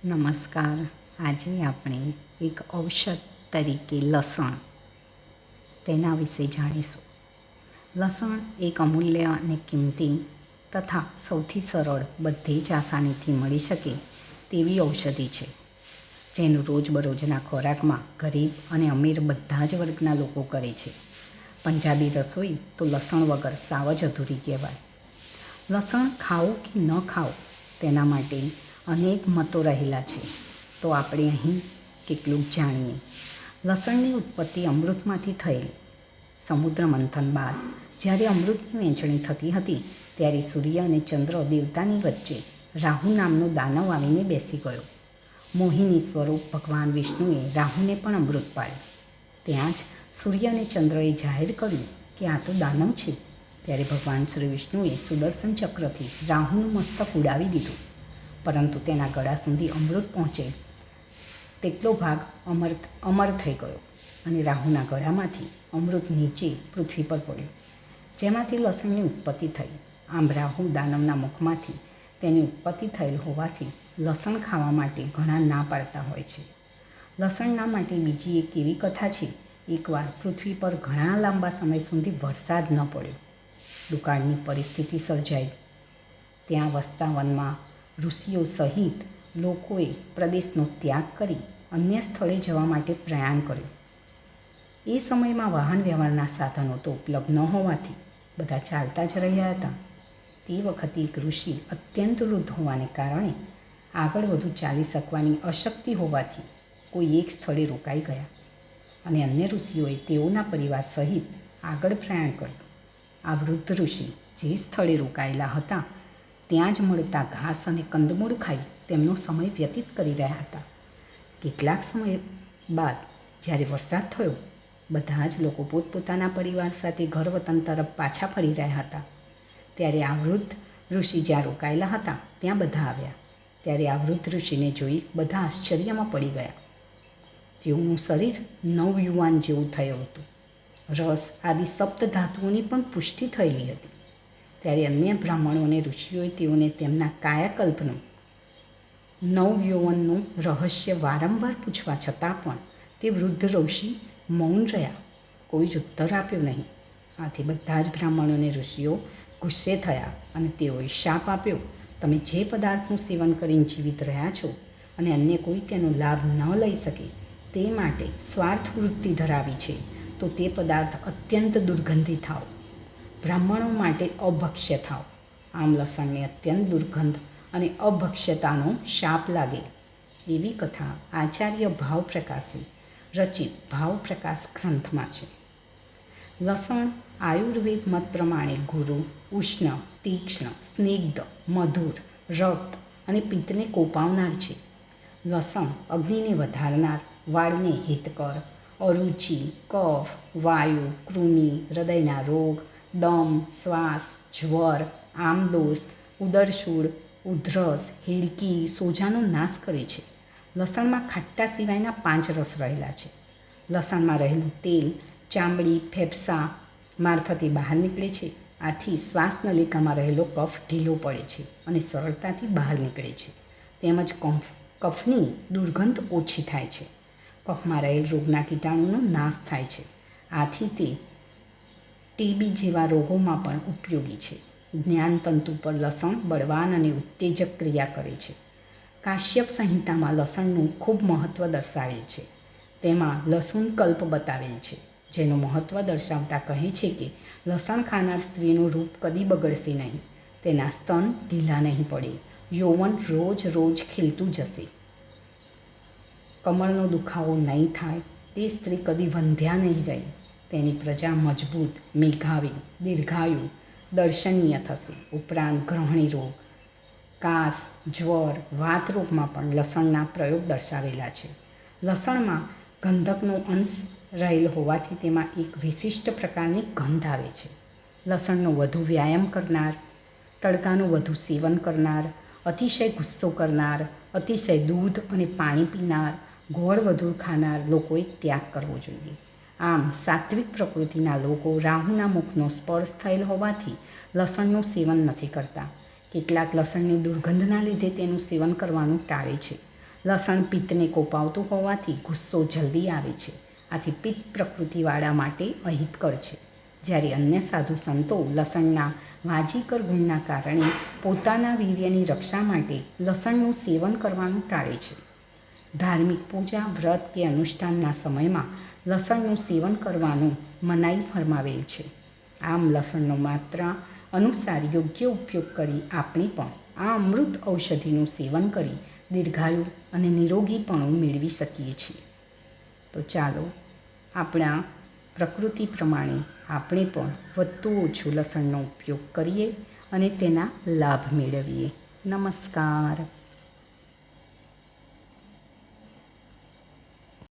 નમસ્કાર. આજે આપણે એક ઔષધ તરીકે લસણ તેના વિશે જાણીશું. લસણ એક અમૂલ્ય અને કિંમતી તથા સૌથી સરળ, બધે જ આસાનીથી મળી શકે તેવી ઔષધિ છે, જેનું રોજબરોજના ખોરાકમાં ગરીબ અને અમીર બધા જ વર્ગના લોકો કરે છે. પંજાબી રસોઈ તો લસણ વગર સાવ જ અધૂરી કહેવાય. લસણ ખાવું કે ન ખાવું તેના માટે અનેક મતો રહેલા છે, તો આપણે અહીં કેટલુંક જાણીએ. લસણની ઉત્પત્તિ અમૃતમાંથી થયેલી. સમુદ્ર મંથન બાદ જ્યારે અમૃતની વહેંચણી થતી હતી, ત્યારે સૂર્ય અને ચંદ્ર દેવતાની વચ્ચે રાહુ નામનો દાનવ આવીને બેસી ગયો. મોહિની સ્વરૂપ ભગવાન વિષ્ણુએ રાહુને પણ અમૃત પાડ્યું. ત્યાં જ સૂર્ય અને ચંદ્રએ જાહેર કર્યું કે આ તો દાનવ છે. ત્યારે ભગવાન શ્રી વિષ્ણુએ સુદર્શન ચક્રથી રાહુનું મસ્તક ઉડાવી દીધું, પરંતુ તેના ગળા સુધી અમૃત પહોંચે તેટલો ભાગ અમર થઈ ગયો અને રાહુના ગળામાંથી અમૃત નીચે પૃથ્વી પર પડ્યું, જેમાંથી લસણની ઉત્પત્તિ થઈ. આમ રાહુ દાનવના મુખમાંથી તેની ઉત્પત્તિ થયેલ હોવાથી લસણ ખાવા માટે ઘણા ના પાડતા હોય છે. લસણના માટે બીજી એક એવી કથા છે. એકવાર પૃથ્વી પર ઘણા લાંબા સમય સુધી વરસાદ ન પડ્યો. દુકાળની પરિસ્થિતિ સર્જાઈ. ત્યાં વસતા વનમાં ઋષિઓ સહિત લોકોએ પ્રદેશનો ત્યાગ કરી અન્ય સ્થળે જવા માટે પ્રયાણ કર્યું. એ સમયમાં વાહન વ્યવહારના સાધનો તો ઉપલબ્ધ ન હોવાથી બધા ચાલતા જ રહ્યા હતા. તે વખતે એક ઋષિ અત્યંત વૃદ્ધ હોવાને કારણે આગળ વધુ ચાલી શકવાની અશક્તિ હોવાથી કોઈ એક સ્થળે રોકાઈ ગયા અને અન્ય ઋષિઓએ તેઓના પરિવાર સહિત આગળ પ્રયાણ કર્યું. આ વૃદ્ધ ઋષિ જે સ્થળે રોકાયેલા હતા ત્યાં જ મળતા ઘાસ અને કંદમૂળ ખાઈ તેમનો સમય વ્યતીત કરી રહ્યા હતા. કેટલાક સમય બાદ જ્યારે વરસાદ થયો, બધા જ લોકો પોતપોતાના પરિવાર સાથે ઘર વતન તરફ પાછા ફરી રહ્યા હતા. ત્યારે આ વૃદ્ધ ઋષિ જ્યાં રોકાયેલા હતા ત્યાં બધા આવ્યા. ત્યારે આ વૃદ્ધ ઋષિને જોઈ બધા આશ્ચર્યમાં પડી ગયા. તેઓનું શરીર નવયુવાન જેવું થયું હતું. રસ આદિ સપ્ત ધાતુઓની પણ પુષ્ટિ થયેલી હતી. ત્યારે અન્ય બ્રાહ્મણો અને ઋષિઓએ તેઓને તેમના કાયાકલ્પનું નવયૌવનનું રહસ્ય વારંવાર પૂછવા છતાં પણ તે વૃદ્ધ ઋષિ મૌન રહ્યા. કોઈ જ ઉત્તર આપ્યો નહીં. આથી બધા જ બ્રાહ્મણો અને ઋષિઓ ગુસ્સે થયા અને તેઓએ શાપ આપ્યો, તમે જે પદાર્થનું સેવન કરીને જીવિત રહ્યા છો અને અન્ય કોઈ તેનો લાભ ન લઈ શકે તે માટે સ્વાર્થ વૃત્તિ ધરાવી છે, તો તે પદાર્થ અત્યંત દુર્ગંધી થાવ, બ્રાહ્મણો માટે અભક્ષ્ય થાવ. આમ લસણને અત્યંત દુર્ગંધ અને અભક્ષ્યતાનો શાપ લાગે. એવી કથા આચાર્ય ભાવપ્રકાશે રચિત ભાવપ્રકાશ ગ્રંથમાં છે. લસણ આયુર્વેદ મત પ્રમાણે ગુરુ, ઉષ્ણ, તીક્ષ્ણ, સ્નિગ્ધ, મધુર, રક્ત અને પિત્તને કોપાવનાર છે. લસણ અગ્નિને વધારનાર, વાળને હિતકર, અરુચિ, કફ, વાયુ, કૃમિ, હૃદયના રોગ, દમ, શ્વાસ, જ્વર, આમદોષ, ઉદરશૂળ, ઉધરસ, હેડકી, સોજાનો નાશ કરે છે. લસણમાં ખાટ્ટા સિવાયના 5 રસ રહેલા છે. લસણમાં રહેલું તેલ ચામડી, ફેફસા મારફતે બહાર નીકળે છે. આથી શ્વાસનલિકામાં રહેલો કફ ઢીલો પડે છે અને સરળતાથી બહાર નીકળે છે. તેમજ કફની દુર્ગંધ ઓછી થાય છે. કફમાં રહેલ રોગના કીટાણુનો નાશ થાય છે. આથી તે ટીબી જેવા રોગોમાં પણ ઉપયોગી છે. જ્ઞાનતંતુ પર લસણ બળવાન અને ઉત્તેજક ક્રિયા કરે છે. કાશ્યપ સંહિતામાં લસણનું ખૂબ મહત્ત્વ દર્શાવેલ છે. તેમાં લસુન કલ્પ બતાવેલ છે, જેનું મહત્ત્વ દર્શાવતા કહે છે કે લસણ ખાનાર સ્ત્રીનું રૂપ કદી બગડશે નહીં, તેના સ્તન ઢીલા નહીં પડે, યૌવન રોજ રોજ ખીલતું જશે, કમરનો દુખાવો નહીં થાય, તે સ્ત્રી કદી વંધ્યા નહીં રહે, તેની પ્રજા મજબૂત, મેઘાવી, દીર્ઘાયુ, દર્શનીય થશે. ઉપરાંત ગ્રહણી રોગ, કાસ, જ્વર, વાત રોગમાં પણ લસણના પ્રયોગ દર્શાવેલા છે. લસણમાં ગંધકનો અંશ રહેલ હોવાથી તેમાં એક વિશિષ્ટ પ્રકારની ગંધ આવે છે. લસણનો વધુ વ્યાયામ કરનાર, તડકાનું વધુ સેવન કરનાર, અતિશય ગુસ્સો કરનાર, અતિશય દૂધ અને પાણી પીનાર, ગોળ વધુ ખાનાર લોકોએ ત્યાગ કરવો જોઈએ. આમ સાત્વિક પ્રકૃતિના લોકો રાહુના મુખનો સ્પર્શ થયેલ હોવાથી લસણનું સેવન નથી કરતા. કેટલાક લસણની દુર્ગંધના લીધે તેનું સેવન કરવાનું ટાળે છે. લસણ પિત્તને કોપાવતું હોવાથી ગુસ્સો જલ્દી આવે છે. આથી પિત્ત પ્રકૃતિવાળા માટે અહિતકર છે. જ્યારે અન્ય સાધુ સંતો લસણના વાજીકર ગુણના કારણે પોતાના વીર્યની રક્ષા માટે લસણનું સેવન કરવાનું ટાળે છે. ધાર્મિક પૂજા, વ્રત કે અનુષ્ઠાનના સમયમાં લસણનું સેવન કરવાનું મનાઈ ફરમાવેલ છે. આમ લસણનો માત્રા અનુસાર યોગ્ય ઉપયોગ કરી આપણે પણ આ અમૃત ઔષધિનું સેવન કરી દીર્ઘાયુ અને નિરોગીપણું મેળવી શકીએ છીએ. તો ચાલો આપણા પ્રકૃતિ પ્રમાણે આપણે પણ વધતું ઓછું લસણનો ઉપયોગ કરીએ અને તેના લાભ મેળવીએ. નમસ્કાર.